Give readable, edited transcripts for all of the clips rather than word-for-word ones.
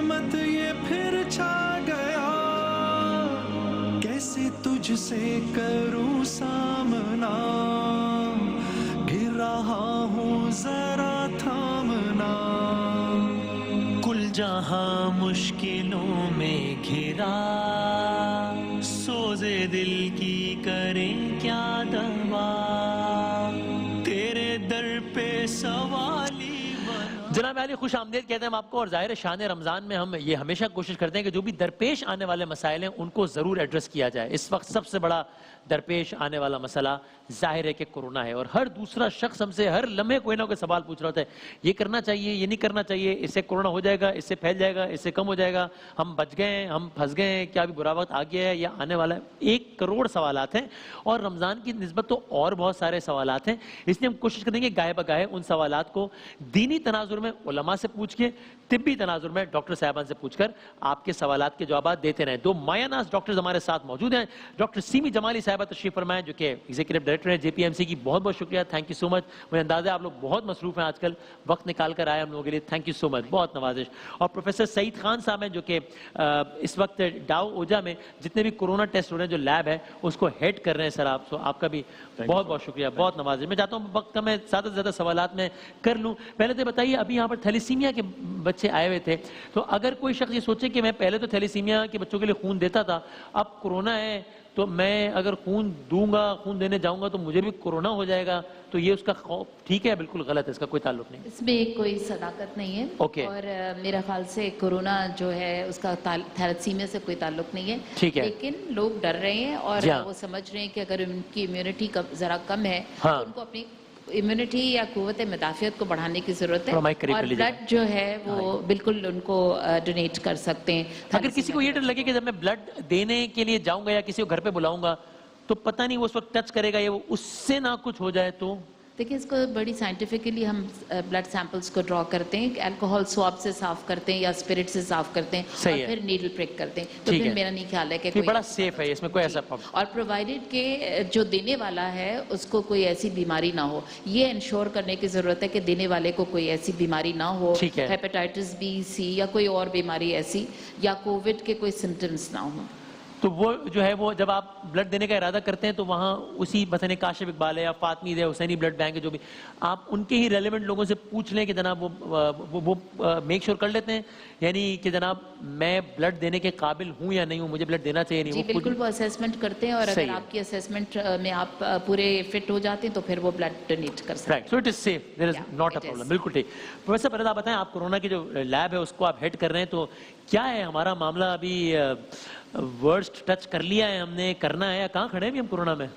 रहमत ये फिर छा गया, कैसे तुझ से करूं सामना, गिर रहा हूँ जरा थामना। कुल जहां मुश्किलों में घिरा, सोजे दिल की करें क्या दवा, तेरे दर पे सवाली बना। जनाब अली खुश आमदीद कहते हैं हम आपको, और ज़ाहिर शान रमज़ान में हम ये हमेशा कोशिश करते हैं कि जो भी दरपेश आने वाले मसाइल हैं उनको ज़रूर एड्रेस किया जाए। इस वक्त सबसे बड़ा दरपेश आने वाला मसला ज़ाहिर है कि कोरोना है, और हर दूसरा शख्स हमसे हर लम्हे कोई ना कोई सवाल पूछ रहा होता है, ये करना चाहिए, ये नहीं करना चाहिए, इससे कोरोना हो जाएगा, इससे फैल जाएगा, इससे कम हो जाएगा, हम बच गए हैं, हम फंस गए हैं, क्या अभी बुरा वक्त आ गया है या आने वाला है। 1 करोड़ सवालात हैं, और रमज़ान की निस्बत तो और बहुत सारे सवालात हैं, इसलिए हम कोशिश करेंगे गाहे बगाहे उन सवालात को दीनी तनाजुर में उलमा से पूछ के, तिब्बी तनाजुर में डॉक्टर साहबान से पूछकर आपके सवालात के जवाब देते रहें। 2 मायानाज डॉक्टर्स हमारे साथ मौजूद हैं। डॉक्टर सीमी जमाली साहिबा तशरीफ फरमाएं, जो कि एग्जीक्यूटिव डायरेक्टर है जेपीएमसी की। बहुत बहुत शुक्रिया, थैंक यू सो मच। मुझे अंदाजा है आप लोग बहुत मसरूफ हैं आजकल, वक्त निकाल कर आए हम लोगों के लिए, थैंक यू सो मच, बहुत नवाजिश। और प्रोफेसर सईद खान साहब हैं, जो कि इस वक्त डाउ ओजा में जितने भी कोरोना टेस्ट हो रहे हैं, जो लैब है उसको हेड कर रहे हैं सर आप, आपका भी बहुत बहुत शुक्रिया, बहुत नवाजिश। मैं चाहता हूँ वक्त का मैं ज़्यादा से ज़्यादा सवालात में कर लूँ। पहले तो बताइए, अभी यहाँ पर थैलीसीमिया के बच्चे आए हुए थे, तो अगर कोई शख्स ये सोचे कि मैं पहले तो थैलीसीमिया के बच्चों के लिए खून देता था, अब कोरोना है तो मैं अगर खून दूंगा, खून देने जाऊंगा तो मुझे भी कोरोना हो जाएगा, तो ये उसका खौफ ठीक है, बिल्कुल गलत है, इसका कोई ताल्लुक नहीं? इसमें कोई सदाकत नहीं है। ओके। और मेरा ख्याल से कोरोना जो है उसका थैलेसीमिया से कोई ताल्लुक नहीं है। ठीक है। लेकिन लोग डर रहे हैं और वो समझ रहे हैं कि अगर उनकी इम्यूनिटी जरा कम है तो उनको अपनी इम्यूनिटी या कुव्वत मुदाफ़ियत को बढ़ाने की जरूरत है, और ब्लड जो है वो बिल्कुल उनको डोनेट कर सकते हैं। अगर किसी को ये डर लगे कि जब मैं ब्लड देने के लिए जाऊंगा या किसी को घर पे बुलाऊंगा तो पता नहीं वो उस वक्त टच करेगा या वो उससे ना कुछ हो जाए, तो देखिए इसको बड़ी साइंटिफिकली हम ब्लड सैंपल्स को ड्रॉ करते हैं, अल्कोहल स्वैब से साफ करते हैं या स्पिरिट से साफ करते हैं, और फिर नीडल प्रिक करते हैं, तो फिर मेरा नहीं ख्याल है कि कोई बड़ा सेफ है, इसमें कोई ऐसा प्रॉब्लम। और प्रोवाइडेड के जो देने वाला है उसको कोई ऐसी बीमारी ना हो, ये इंश्योर करने की जरूरत है कि देने वाले को कोई ऐसी बीमारी ना हो, हेपेटाइटिस बी, सी या कोई और बीमारी ऐसी, या कोविड के कोई सिम्टम्स ना हो। तो वो जो है वो जब आप ब्लड देने का इरादा करते हैं तो वहाँ उसी मसलन काशिफ इकबाल है या फातमी है, हुसैनी ब्लड बैंक है, जो भी आप उनके ही रेलेवेंट लोगों से पूछ लें कि जनाब वो मेक श्योर कर लेते हैं, यानी कि जनाब मैं ब्लड देने के काबिल हूँ या नहीं हूँ, मुझे ब्लड देना चाहिए नहीं? जी बिल्कुल, वो असेसमेंट करते हैं, और अगर आपकी असेसमेंट में आप पूरे फिट हो जाते हैं तो फिर वो ब्लड डोनेट कर सकते हैं। Right, so it is safe, there is not a problem, बिल्कुल ठीक। प्रोफेसर पहले आप बताएं, आप कोरोना की जो लैब है उसको आप हेड कर रहे हैं, तो क्या है हमारा मामला? अभी वर्स्ट टच कर लिया है हमने, करना है, या कहाँ खड़े हैं हम कोरोना में?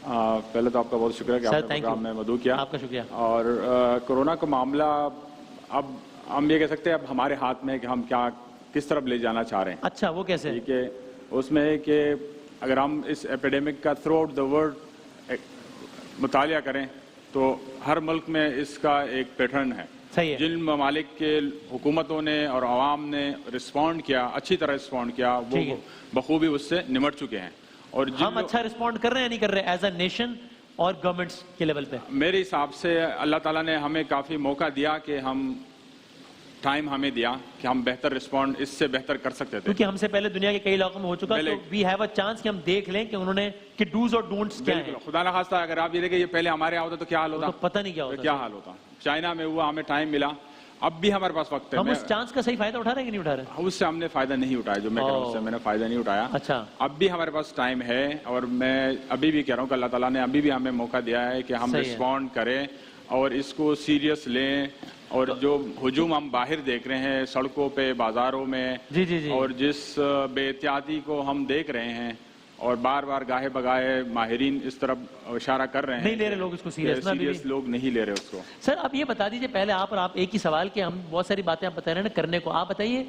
पहले तो आपका बहुत शुक्रिया कि आपने प्रोग्राम में मदऊ किया। आपका शुक्रिया। और कोरोना का मामला अब हम ये कह सकते हैं अब हमारे हाथ में है कि हम क्या किस तरफ ले जाना चाह रहे हैं। अच्छा, वो कैसे? ठीक है, उसमें है कि अगर हम इस एपिडेमिक का थ्रू आउट द वर्ल्ड मुतालिया करें तो हर मुल्क में इसका एक पैटर्न है। सही है। जिन ममालिक के हुकूमतों ने और आवाम ने रिस्पॉन्ड किया, अच्छी तरह रिस्पॉन्ड किया, वो बखूबी उससे निमट चुके हैं। और हम अच्छा रिस्पॉन्ड कर रहे हैं, नहीं कर रहे एज अ नेशन और गवर्नमेंट्स के लेवल पे? मेरे हिसाब से अल्लाह ताला ने हमें काफ़ी मौका दिया कि हम टाइम हमें दिया कि हम बेहतर रिस्पॉन्ड इससे बेहतर कर सकते थे, क्योंकि हमसे पहले दुनिया के कई इलाकों में हो चुका, तो वी हैव अ चांस कि हम देख लें कि उन्होंने कि डूज और डोंट्स क्या हैं। खुदा ना खास्ता अगर आप ये देखें ये पहले हमारे यहाँ होता तो क्या हाल होता, तो पता नहीं क्या होता, क्या हाल होता। चाइना में हुआ, हमें टाइम मिला, अब भी हमारे पास वक्त है। हम उस चांस का सही फायदा उठा रहे हैं कि नहीं उठा रहे? उससे हमने फायदा नहीं उठाया, जो मैं कह रहा हूं उससे मैंने फायदा नहीं उठाया। अच्छा, अब भी हमारे पास टाइम है, और मैं अभी भी कह रहा हूँ कि अल्लाह ताला ने अभी भी हमें मौका दिया है कि हम रिस्पॉन्ड करें और इसको सीरियस लें। और जो हुजूम हम बाहर देख रहे हैं सड़कों पे, बाजारों में, जी। और जिस बेहतियाती को हम देख रहे हैं, और बार बार गाहे बगाहे माहिरीन इस तरफ इशारा कर रहे हैं, नहीं ले रहे लोग इसको सीरियस लोग नहीं ले रहे उसको। सर अब ये बता दीजिए पहले आप, और आप एक ही सवाल के हम बहुत सारी बातें आप बता रहे हैं ना करने को, आप बताइए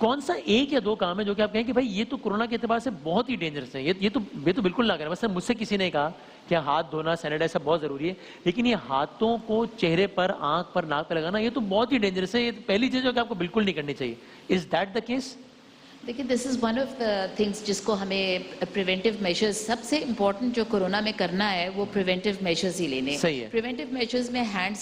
कौन सा 1 या 2 काम है जो कि आप कहें कि भाई ये तो कोरोना के एतबार से बहुत ही डेंजरस है, ये तो बिल्कुल ना करें। बस मुझसे किसी ने कहा कि हाथ धोना, सैनिटाइज सब बहुत जरूरी है, लेकिन ये हाथों को चेहरे पर, आंख पर, नाक पर लगाना ये तो बहुत ही डेंजरस है, ये तो पहली चीज है कि आपको बिल्कुल नहीं करनी चाहिए। Is that the case? देखिए, this is one of the things जिसको हमें प्रिवेंटिव मेजर्स, सबसे इम्पोर्टेंट जो कोरोना में करना है वो प्रिवेंटिव मेजर्स ही लेने हैं। सही है। प्रिवेंटिव मेजर्स में हैंड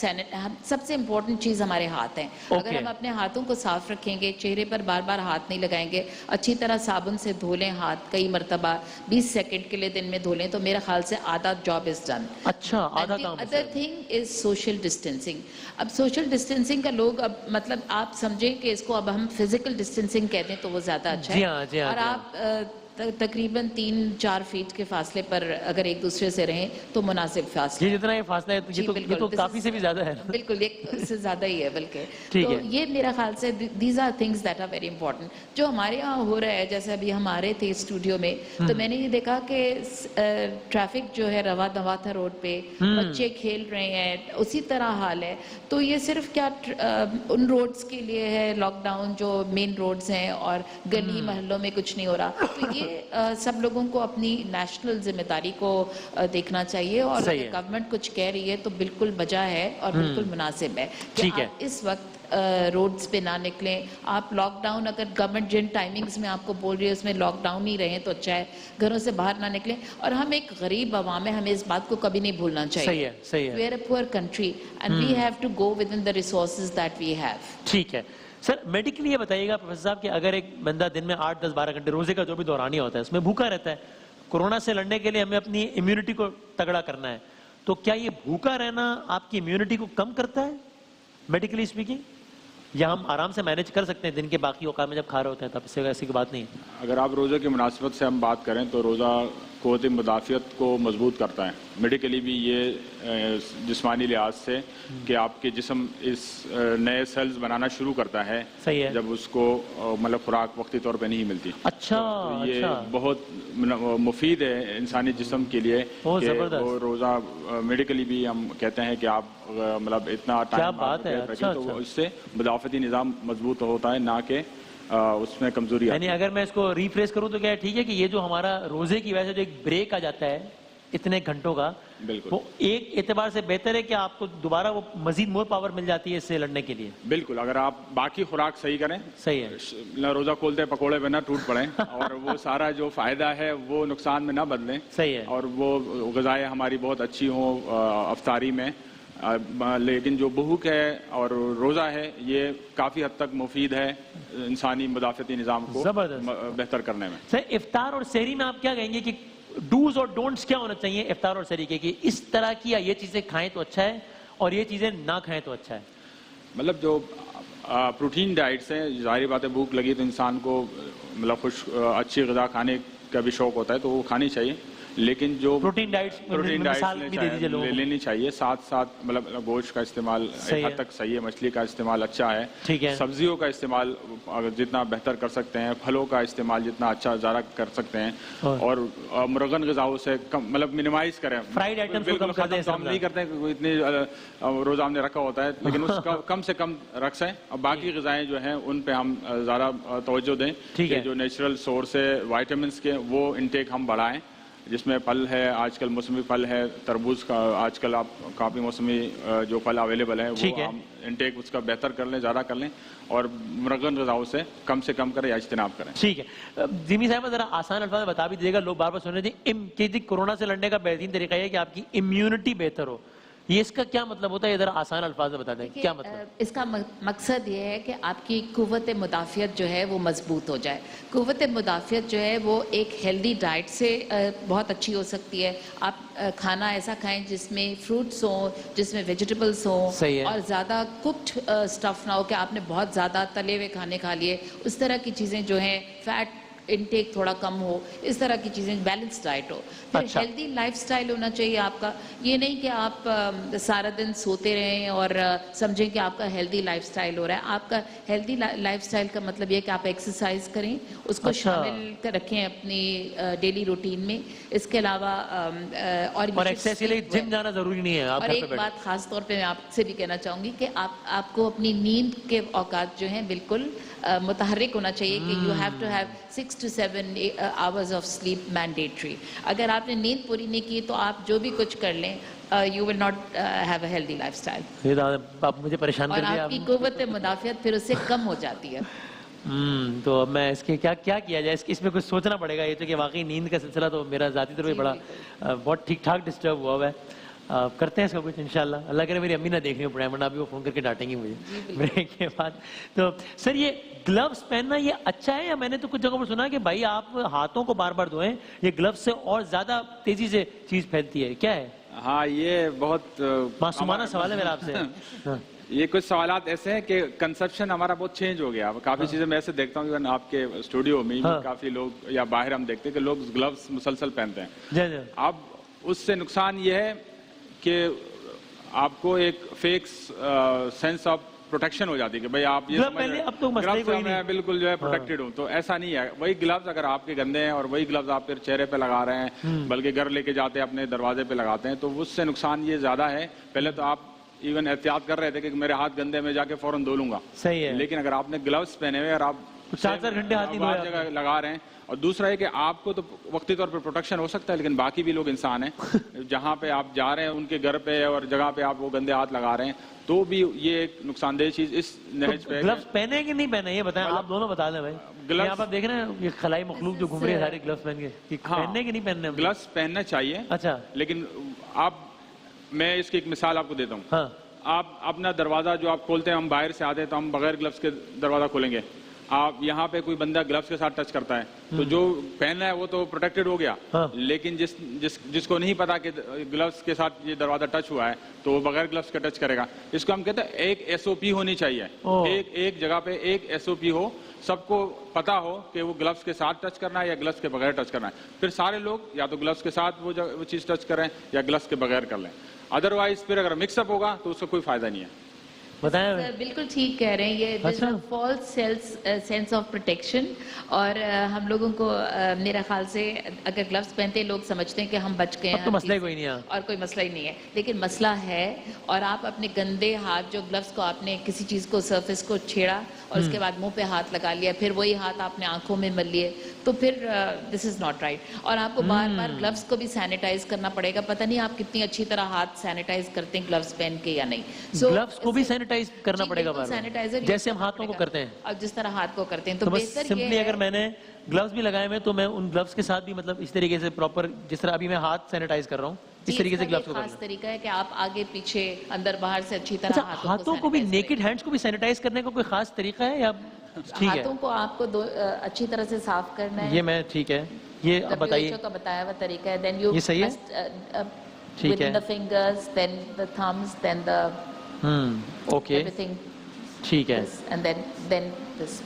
सबसे इम्पोर्टेंट चीज़ हमारे हाथ हैं। अगर हम अपने हाथों को साफ रखेंगे, चेहरे पर बार बार हाथ नहीं लगाएंगे, अच्छी तरह साबुन से धो लें हाथ कई मरतबा, 20 सेकेंड के लिए दिन में धो लें, तो मेरे ख्याल से आधा जॉब इज़ डन। अच्छा, आधा काम। Other thing is social distancing. अब सोशल डिस्टेंसिंग का लोग, अब मतलब आप समझें कि इसको अब हम फिजिकल डिस्टेंसिंग कहते हैं तो वो ज्यादा अच्छा है। जी हाँ, और आप तकरीबन 3-4 फीट के फासले पर अगर एक दूसरे से रहें तो मुनासिब फासला। ये जितना ये फासला है ये तो काफी से भी ज्यादा है। बिल्कुल, इससे ज्यादा ही है बल्कि। ठीक तो है। ये मेरा ख्याल से these are things that are very important. जो हमारे यहाँ हो रहा है, जैसे अभी हम आ रहे थे स्टूडियो में तो मैंने ये देखा कि ट्रैफिक जो है रवा दवा था रोड पे, बच्चे खेल रहे हैं, उसी तरह हाल है। तो ये सिर्फ क्या उन रोड्स के लिए है लॉकडाउन जो मेन रोड्स हैं और गली महलों में कुछ नहीं हो रहा? तो ये सब लोगों को अपनी नेशनल जिम्मेदारी को देखना चाहिए और गवर्नमेंट कुछ कह रही है तो बिल्कुल वजह है और बिल्कुल मुनासिब है कि आप इस वक्त रोड्स पे ना निकलें। आप लॉकडाउन, अगर गवर्नमेंट जिन टाइमिंग्स में आपको बोल रही है उसमें लॉकडाउन ही रहें तो अच्छा है, घरों से बाहर ना निकलें। और हम एक गरीब अवाम है, हमें इस बात को कभी नहीं भूलना चाहिए। सही है। We are a poor country and we have to go within the resources that we have. ठीक है सर, मेडिकली ये बताइएगा प्रोफेसर साहब कि अगर एक बंदा दिन में 8, 10, 12 घंटे रोजे का जो भी दौरानिया होता है उसमें भूखा रहता है, कोरोना से लड़ने के लिए हमें अपनी इम्यूनिटी को तगड़ा करना है, तो क्या ये भूखा रहना आपकी इम्यूनिटी को कम करता है मेडिकली स्पीकिंग, या हम आराम से मैनेज कर सकते हैं दिन के बाकी औकात में जब खा रहे होते हैं तब? इससे ऐसी बात नहीं है। अगर आप रोज़े की मुनासिबत से हम बात करें तो रोज़ा क़ुव्वत मुदाफ़ियत को मजबूत करता है। मेडिकली भी ये जिस्मानी लिहाज से कि आपके जिस्म इस नए सेल्स बनाना शुरू करता है। सही है। जब उसको मतलब खुराक वक्ती तौर पे नहीं मिलती। अच्छा, तो ये बहुत मुफीद है इंसानी जिस्म के लिए कि वो रोज़ा मेडिकली भी हम कहते हैं कि आप मतलब इतना टाइम रखें तो इससे मुदाफ़ती निज़ाम मजबूत होता है, ना कि उसमें कमजोरी। यानी अगर मैं इसको रिफ्रेश करूं तो क्या ठीक है कि ये जो हमारा रोजे की वजह से जो एक ब्रेक आ जाता है इतने घंटों का, बिल्कुल वो एक एतबार से बेहतर है कि आपको दोबारा वो मजीद मोर पावर मिल जाती है इससे लड़ने के लिए? बिल्कुल, अगर आप बाकी खुराक सही करें। सही है। रोजा खोलते पकोड़े पे ना टूट पड़े और वो सारा जो फायदा है वो नुकसान में ना बदलें। सही है। और वो ग़िज़ाएं हमारी बहुत अच्छी हों अफ्तारी में, लेकिन जो भूख है और रोज़ा है ये काफ़ी हद तक मुफीद है इंसानी मुदाफ़ती निज़ाम को बेहतर करने में। सर, इफ्तार और सहरी में आप क्या कहेंगे कि डूज और डोंट्स क्या होना चाहिए इफ्तार और सहरी के, कि इस तरह की या ये चीज़ें खाएं तो अच्छा है और ये चीज़ें ना खाएं तो अच्छा है? मतलब जो प्रोटीन डाइट्स हैं, ज़ाहिर बात है भूख लगी तो इंसान को मतलब अच्छी ग़िज़ा खाने का भी शौक़ होता है तो वो खानी चाहिए, लेकिन जो प्रोटीन डाइट्स लेनी चाहिए। साथ साथ मतलब गोश्त का इस्तेमाल एक हद तक सही है, मछली का इस्तेमाल अच्छा है, ठीक है। सब्जियों का इस्तेमाल अगर जितना बेहतर कर सकते हैं, फलों का इस्तेमाल जितना अच्छा ज़्यादा कर सकते हैं और मुरगन ग़िज़ाओं से कम मतलब मिनिमाइज करें। फ्राइड आइटम्स को कम कर दें, हम नहीं करते हैं, इतनी रोज़ा हमने रखा होता है, लेकिन उसका कम से कम रख सकें और बाकी ग़िज़ाएं जो हैं उन पे हम ज़्यादा तवज्जो दें कि जो नेचुरल सोर्स है विटामिन्स के वो इनटेक हम बढ़ाएं, जिसमें फल है, आजकल मौसमी फल है, तरबूज का आजकल आप काफ़ी मौसमी जो फल अवेलेबल है वो हम इनटेक उसका बेहतर कर लें, ज़्यादा कर लें और मुरगन ग़िज़ाओं से कम करें या इज्तिनाब करें। ठीक है। जिमी साहब ज़रा आसान अल्फाज में बता भी दीजिएगा, लोग बार बार सुन रहे थे कि कोरोना से लड़ने का बेहतरीन तरीका है कि आपकी इम्यूनिटी बेहतर हो, ये इसका क्या मतलब होता है? इधर आसान अल्फाज में बता दें क्या मतलब? इसका मकसद ये है कि आपकी कुव्वत मुदाफ़ियत जो है वो मजबूत हो जाए। कुव्वत मुदाफ़ियत जो है वो एक हेल्दी डाइट से बहुत अच्छी हो सकती है। आप खाना ऐसा खाएं जिसमें फ्रूट्स हों, जिसमें वेजिटेबल्स हों और ज़्यादा कुक्ड स्टफ़ ना हो कि आपने बहुत ज़्यादा तले हुए खाने खा लिए, उस तरह की चीज़ें जो हैं, फैट इनटेक थोड़ा कम हो, इस तरह की चीज़ें, बैलेंस डाइट हो। फिर हेल्दी लाइफस्टाइल होना चाहिए आपका। ये नहीं कि आप सारा दिन सोते रहें और समझें कि आपका हेल्दी लाइफस्टाइल हो रहा है। आपका हेल्दी लाइफस्टाइल का मतलब ये कि आप एक्सरसाइज करें, उसको शामिल रखें अपनी डेली रूटीन में। इसके अलावा और एक्सरसाइज के लिए जिम जाना ज़रूरी नहीं है। और एक बात ख़ास तौर पे मैं आपसे भी कहना चाहूँगी कि आपको अपनी नींद के औकात जो हैं बिल्कुल मुतहर्रिक होना चाहिए कि you have to have 6 to 7 hours of sleep mandatory। अगर आपने नींद पूरी नहीं की तो आप जो भी कुछ कर लें you will not have a healthy lifestyle। आप मुझे परेशान कर दिया। और आपकी कुव्वत मुदाफ़ियत फिर उससे कम हो जाती है। تو اب میں اس کے کیا کیا جائے, اس میں کچھ سوچنا پڑے گا. یہ تو کہ واقعی نیند کا سلسلہ تو میرا ذاتی طور پہ بڑا بہت ٹھیک ٹھاک ڈسٹرب ہوا ہے. کرتے ہیں اس کا کچھ انشاءاللہ. اللہ کرے میری امی نہ دیکھنی پڑے, ورنہ ابھی وہ فون کر کے ڈانٹیں گی مجھے بریک کے بعد. تو سر یہ گلوز پہننا یہ اچھا ہے, یا میں نے تو کچھ جگہوں پر سنا کہ بھائی آپ ہاتھوں کو بار بار دھوئیں, یہ گلوز سے اور زیادہ تیزی سے چیز پھیلتی ہے, کیا ہے؟ ہاں یہ بہت معصومانہ سوال ہے میرا آپ سے. یہ کچھ سوالات ایسے ہیں کہ کنسپشن ہمارا بہت چینج ہو گیا. کافی چیزیں میں ایسے دیکھتا ہوں کہ آپ کے اسٹوڈیو میں کافی لوگ یا باہر ہم دیکھتے ہیں کہ لوگ گلوز مسلسل پہنتے ہیں. اب اس سے نقصان یہ ہے کہ آپ کو ایک فیک سینس آف پروٹیکشن ہو جاتی ہے کہ بھائی آپ یہ میں بالکل جو ہے پروٹیکٹڈ ہوں. تو ایسا نہیں ہے. وہی گلوز اگر آپ کے گندے ہیں اور وہی گلوز آپ پھر چہرے پہ لگا رہے ہیں, بلکہ گھر لے کے جاتے ہیں اپنے دروازے پہ لگاتے ہیں, تو اس سے نقصان یہ زیادہ ہے. پہلے تو آپ ایون احتیاط کر رہے تھے کہ میرے ہاتھ گندے میں جا کے فوراً دھو لوں گا, صحیح ہے, لیکن اگر آپ نے گلوز پہنے ہوئے اور آپ 4 گھنٹے ہاتھ جگہ لگا رہے ہیں, اور دوسرا ہے کہ آپ کو تو وقتی طور پر پروٹیکشن ہو سکتا ہے, لیکن باقی بھی لوگ انسان ہیں, جہاں پہ آپ جا رہے ہیں ان کے گھر پہ اور جگہ پہ آپ وہ گندے ہاتھ لگا رہے ہیں, تو بھی یہ ایک نقصان دہ چیز اس نہج پہ. گلوز پہنے کہ نہیں پہنے یہ بتائیں, آپ دونوں بتا دیں بھائی. گلوز آپ دیکھ رہے ہیں یہ خلائی مخلوق جو گھوم رہی ہے سارے گلوز پہن کے, پہننے کہ نہیں پہننے؟ گلوز پہننا چاہیے, اچھا, لیکن میں اس کی ایک مثال آپ کو دیتا ہوں. آپ اپنا دروازہ جو آپ کھولتے ہیں, ہم باہر سے آتے ہیں تو ہم بغیر گلوز کے دروازہ کھولیں گے. آپ یہاں پہ کوئی بندہ گلوز کے ساتھ ٹچ کرتا ہے تو جو پہننا ہے وہ تو پروٹیکٹڈ ہو گیا, لیکن جس کو نہیں پتا کہ گلوز کے ساتھ یہ دروازہ ٹچ ہوا ہے تو وہ بغیر گلوز کے ٹچ کرے گا. اس کو ہم کہتے ہیں ایک ایس او پی ہونی چاہیے. ایک جگہ پہ ایک ایس او پی ہو, سب کو پتا ہو کہ وہ گلوز کے ساتھ ٹچ کرنا ہے یا گلوز کے بغیر ٹچ کرنا ہے. پھر سارے لوگ یا تو گلوز کے ساتھ وہ چیز ٹچ کریں یا گلوز کے بغیر کر لیں. ادروائز پھر اگر مکس اپ ہوگا تو اس کا کوئی فائدہ نہیں ہے. بالکل ٹھیک کہہ رہے ہیں, یہ فالس سینس آف پروٹیکشن. اور ہم لوگوں کو میرا خیال سے اگر گلوز پہنتے ہیں لوگ سمجھتے ہیں کہ ہم بچ گئے ہیں, تو مسئلہ کوئی نہیں ہے, اور کوئی مسئلہ ہی نہیں ہے, لیکن مسئلہ ہے. اور آپ اپنے گندے ہاتھ جو گلوز کو آپ نے کسی چیز کو سرفیس کو چھیڑا اور اس کے بعد منہ پہ ہاتھ لگا لیا, پھر وہی ہاتھ آپ نے آنکھوں میں مل لیے, تو پھر دس از ناٹ رائٹ. اور آپ کو بار بار گلوز کو بھی سینیٹائز کرنا پڑے گا. پتہ نہیں آپ کتنی اچھی طرح ہاتھ سینیٹائز کرتے ہیں گلوز پہن کے یا نہیں. گلوز کو بھی سینیٹائز کرنا پڑے گا جیسے ہم ہاتھوں کو کرتے ہیں, اور جس طرح ہاتھ کو کرتے ہیں. تو بس سمپلی اگر میں نے گلوز بھی لگائے ہوئے تو میں ان گلوز کے ساتھ بھی مطلب اس طریقے سے پراپر, جس طرح ابھی میں ہاتھ سینیٹائز کر رہا ہوں اس طریقے سے گلوز کو کرنا. خاص طریقہ ہے کہ آپ آگے پیچھے اندر باہر سے اچھی طرح ہاتھوں کو بھی, نیکڈ ہینڈز کو بھی سینیٹائز کرنے کا کوئی خاص طریقہ ہے یا ہاتھوں کو آپ کو اچھی طرح سے صاف کرنا ہے؟ یہ میں ٹھیک ہے, یہ اب بتائیے کا بتایا ہوا طریقہ ہے. دین یو یہ صحیح ہے, ٹھیک ہے, the fingers, then the thumbs, then the okay, everything, ٹھیک ہے, and then this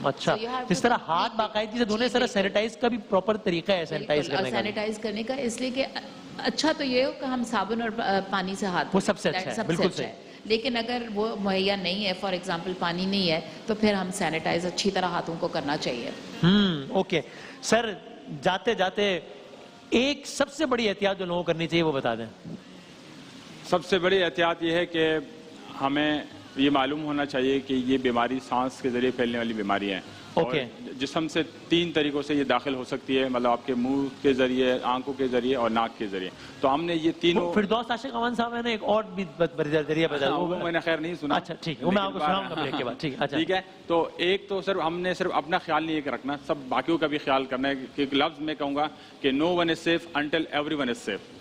اچھا. اس طرح ہاتھ باقاعدگی سے دھونے, سر سینیٹائز کا بھی پراپر طریقہ ہے سینیٹائز کرنے کا. سینیٹائز کرنے کا اس لیے کہ اچھا تو یہ ہو کہ ہم صابن اور پانی سے ہاتھ, وہ سب سے اچھا ہے, بالکل صحیح. لیکن اگر وہ مہیا نہیں ہے, فار ایگزامپل پانی نہیں ہے, تو پھر ہم سینیٹائز اچھی طرح ہاتھوں کو کرنا چاہیے. اوکے سر, جاتے جاتے ایک سب سے بڑی احتیاط جو لوگوں کو کرنی چاہیے وہ بتا دیں. سب سے بڑی احتیاط یہ ہے کہ ہمیں یہ معلوم ہونا چاہیے کہ یہ بیماری سانس کے ذریعے پھیلنے والی بیماری ہے. جسم سے 3 طریقوں سے یہ داخل ہو سکتی ہے, مطلب آپ کے منہ کے ذریعے, آنکھوں کے ذریعے اور ناک کے ذریعے. تو ہم نے یہ تینوں, فردوس عاشق امان صاحب نے ایک اور بھی ذریعہ بتایا, وہ میں نے خیر نہیں سنا. اچھا ٹھیک ہے, وہ میں آپ کو سناؤں گا بریک کے بعد. ٹھیک ہے, تو ایک تو صرف ہم نے صرف اپنا خیال نہیں رکھنا, سب باقیوں کا بھی خیال کرنا ہے. کہ لفظ میں کہوں گا کہ no one is safe until everyone is safe.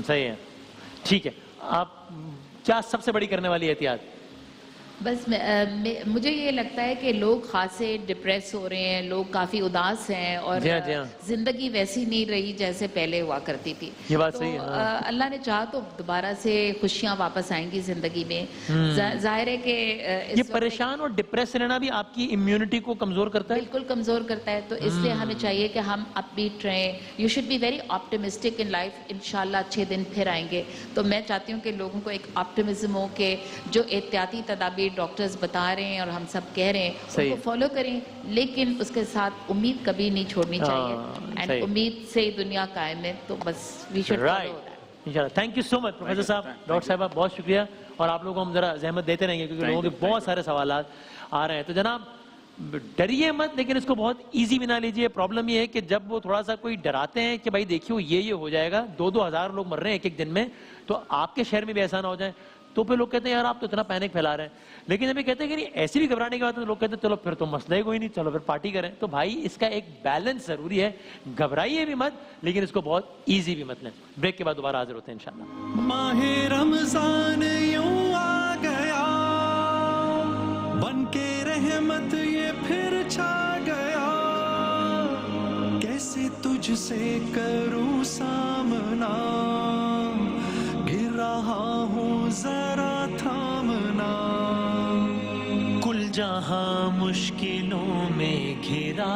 صحیح ہے, ٹھیک ہے. آپ کیا سب سے بڑی کرنے والی احتیاط؟ بس مجھے یہ لگتا ہے کہ لوگ خاصے ڈپریس ہو رہے ہیں, لوگ کافی اداس ہیں, اور زندگی ویسی نہیں رہی جیسے پہلے ہوا کرتی تھی. یہ بات صحیح ہے. اللہ نے چاہا تو دوبارہ سے خوشیاں واپس آئیں گی زندگی میں. ظاہر ہے کہ یہ پریشان اور ڈپریس رہنا بھی آپ کی امیونٹی کو کمزور کرتا ہے, بالکل کمزور کرتا ہے. تو اس لیے ہمیں چاہیے کہ ہم اپ بیٹ رہیں. You should be very optimistic in life. انشاءاللہ اچھے دن پھر آئیں گے. تو میں چاہتی ہوں کہ لوگوں کو ایک آپٹمزم ہو کہ جو احتیاطی تدابیر ڈاکٹرز بتا رہے ہیں اور ہم سب کہہ رہے ہیں ان کو فالو کریں, لیکن اس کے ساتھ امید کبھی نہیں چھوڑنی چاہیے. اینڈ امید سے ہی دنیا قائم ہے, تو بس we should follow that. Thank you so much professor صاحب, ڈاکٹر صاحبہ, بہت شکریہ. اور آپ لوگوں کو ہم ذرا زحمت دیتے رہیں گے کیونکہ لوگوں کے بہت سارے سوالات آ رہے ہیں. تو جناب ڈریے مت, لیکن اس کو بہت ایزی بنا لیجئے. پرابلم یہ ہے کہ جب وہ تھوڑا سا کوئی ڈراتے ہیں کہ بھائی دیکھیو یہ ہو جائے گا, 2-2 ہزار لوگ مر رہے ہیں ایک ایک دن میں, تو آپ کے شہر میں بھی ایسا نہ ہو جائے, تو پھر لوگ کہتے ہیں یار آپ تو اتنا پینک پھیلا رہے ہیں. لیکن جب یہ کہتے ہیں کہ نہیں ایسی بھی گھبرانے کے بعد لوگ کہتے ہیں چلو پھر تو مسئلہ ہی کوئی نہیں, چلو پھر پارٹی کریں. تو بھائی اس کا ایک بیلنس ضروری ہے, گھبرائیے بھی مت لیکن اس کو بہت ایزی بھی مت لیں. بریک کے بعد دوبارہ حاضر ہوتے ہیں انشاءاللہ. ماہ رمضان یوں آ گیا بن کے رحمت یہ پھر چھا گیا, کیسے تجھ سے کروں سامنا, گر رہا ہوں ذرا تھامنا, کل جہاں مشکلوں میں گھرا